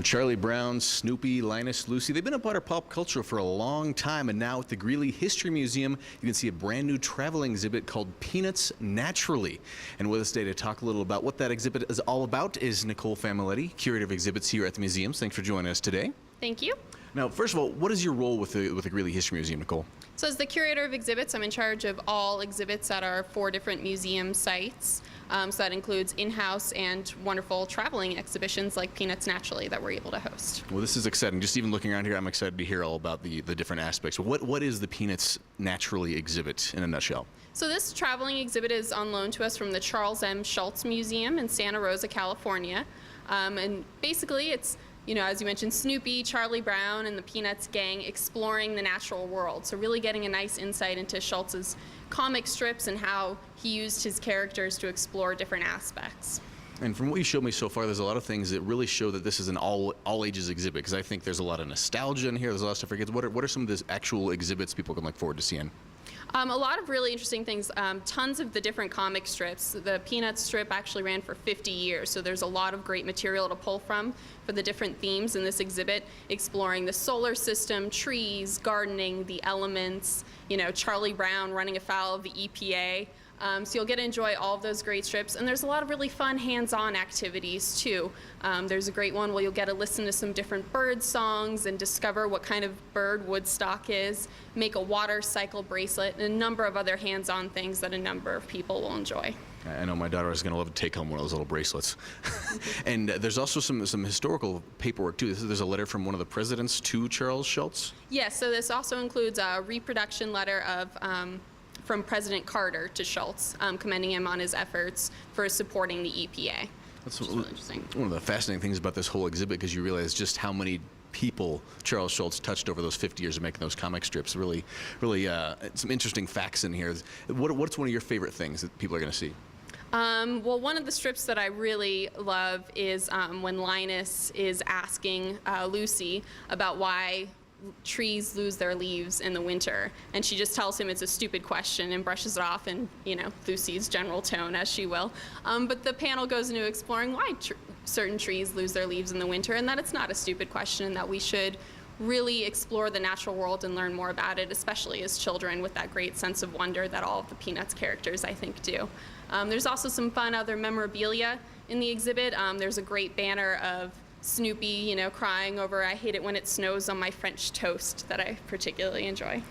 Charlie Brown, Snoopy, Linus, Lucy, they've been a part of pop culture for a long time, and now at the Greeley History Museum, you can see a brand new traveling exhibit called Peanuts Naturally. And with us today to talk a little about what that exhibit is all about is Nicole Familetti, curator of exhibits here at the museums. Thanks for joining us today. Thank you. Now, first of all, what is your role with the Greeley History Museum, Nicole? So as the curator of exhibits, I'm in charge of all exhibits at our 4 different museum sites. So that includes in-house and wonderful traveling exhibitions like Peanuts Naturally that we're able to host. Well, this is exciting. Just even looking around here, I'm excited to hear all about the different aspects. What is the Peanuts Naturally exhibit in a nutshell? So this traveling exhibit is on loan to us from the Charles Schulz Museum in Santa Rosa, California. And basically it's, as you mentioned, Snoopy, Charlie Brown, and the Peanuts gang exploring the natural world. So really getting a nice insight into Schulz's comic strips and how he used his characters to explore different aspects. And from what you showed me so far, there's a lot of things that really show that this is an all ages exhibit, because I think there's a lot of nostalgia in here. There's a lot of stuff for kids. What are some of the actual exhibits people can look forward to seeing? A lot of really interesting things, tons of the different comic strips. The Peanuts strip actually ran for 50 years, so there's a lot of great material to pull from for the different themes in this exhibit, exploring the solar system, trees, gardening, the elements, Charlie Brown running afoul of the EPA. So you'll get to enjoy all of those great strips, and there's a lot of really fun hands-on activities too. There's a great one where you'll get to listen to some different bird songs and discover what kind of bird Woodstock is, make a water cycle bracelet, and a number of other hands-on things that a number of people will enjoy. I know my daughter is going to love to take home one of those little bracelets. And there's also some historical paperwork too. There's a letter from one of the presidents to Charles Schulz? Yes, so this also includes a reproduction letter of from President Carter to Schulz, commending him on his efforts for supporting the EPA. That's really interesting. One of the fascinating things about this whole exhibit, because you realize just how many people Charles Schulz touched over those 50 years of making those comic strips. Really some interesting facts in here. What's one of your favorite things that people are going to see? Well, one of the strips that I really love is when Linus is asking Lucy about why trees lose their leaves in the winter, and she just tells him it's a stupid question and brushes it off in Lucy's general tone, as she will. But the panel goes into exploring why certain trees lose their leaves in the winter, and that it's not a stupid question, and that we should really explore the natural world and learn more about it, especially as children, with that great sense of wonder that all of the Peanuts characters, I think, do. There's also some fun other memorabilia in the exhibit. There's a great banner of Snoopy, crying over "I hate it when it snows" on my French toast that I particularly enjoy.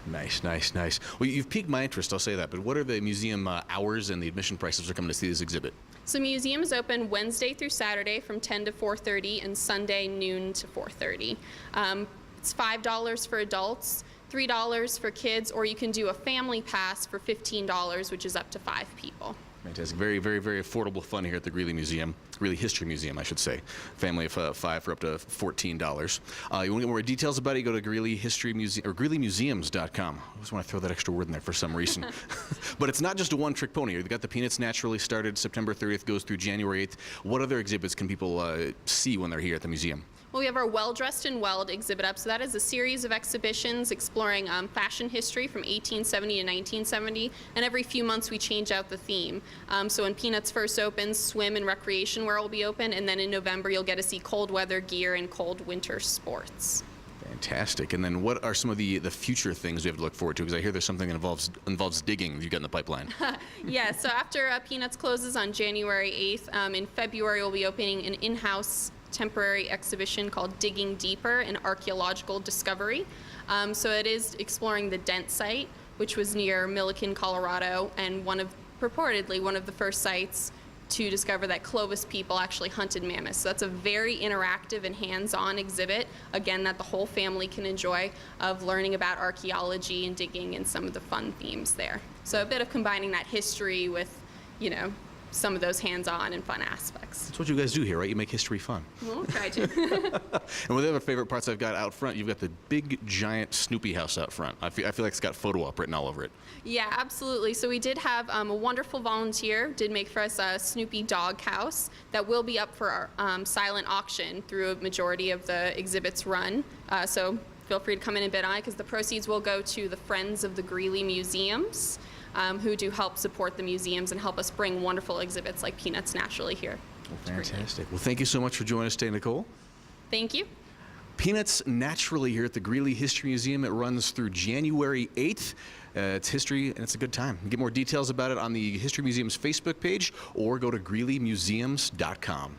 Nice, nice, nice. Well, you've piqued my interest, I'll say that, but what are the museum hours and the admission prices for coming to see this exhibit? So museum is open Wednesday through Saturday from 10 to 4:30 and Sunday noon to 4:30. It's $5 for adults, $3 for kids, or you can do a family pass for $15, which is up to 5 people. Fantastic. Very, very, very affordable fun here at the Greeley Museum. Greeley History Museum, I should say. Family of 5 for up to $14. You want to get more details about it, you go to Greeley History Museum, or GreeleyMuseums.com. I just want to throw that extra word in there for some reason. But it's not just a one-trick pony. You've got the Peanuts Naturally started September 30th, goes through January 8th. What other exhibits can people see when they're here at the museum? Well, we have our Well Dressed and Weld exhibit up. So that is a series of exhibitions exploring fashion history from 1870 to 1970. And every few months we change out the theme. So when Peanuts first opens, swim and recreation wear will be open. And then in November you'll get to see cold weather gear and cold winter sports. Fantastic. And then what are some of the future things we have to look forward to? Because I hear there's something that involves digging you've got in the pipeline. Yeah, so after Peanuts closes on January 8th, in February we'll be opening an in-house temporary exhibition called Digging Deeper, an archaeological discovery. So it is exploring the Dent site, which was near Milliken, Colorado, and purportedly one of the first sites to discover that Clovis people actually hunted mammoths. So that's a very interactive and hands-on exhibit, again, that the whole family can enjoy, of learning about archaeology and digging and some of the fun themes there. So a bit of combining that history with, some of those hands-on and fun aspects. That's what you guys do here, right? You make history fun. We'll try to. And one of the other favorite parts I've got out front, you've got the big, giant Snoopy house out front. I feel like it's got photo op written all over it. Yeah, absolutely. So we did have a wonderful volunteer did make for us a Snoopy dog house that will be up for our silent auction through a majority of the exhibits run. So feel free to come in and bid on it, because the proceeds will go to the Friends of the Greeley Museums, who do help support the museums and help us bring wonderful exhibits like Peanuts Naturally here. Well, fantastic. Well, thank you so much for joining us today, Nicole. Thank you. Peanuts Naturally here at the Greeley History Museum. It runs through January 8th. It's history, and it's a good time. You can get more details about it on the History Museum's Facebook page, or go to GreeleyMuseums.com.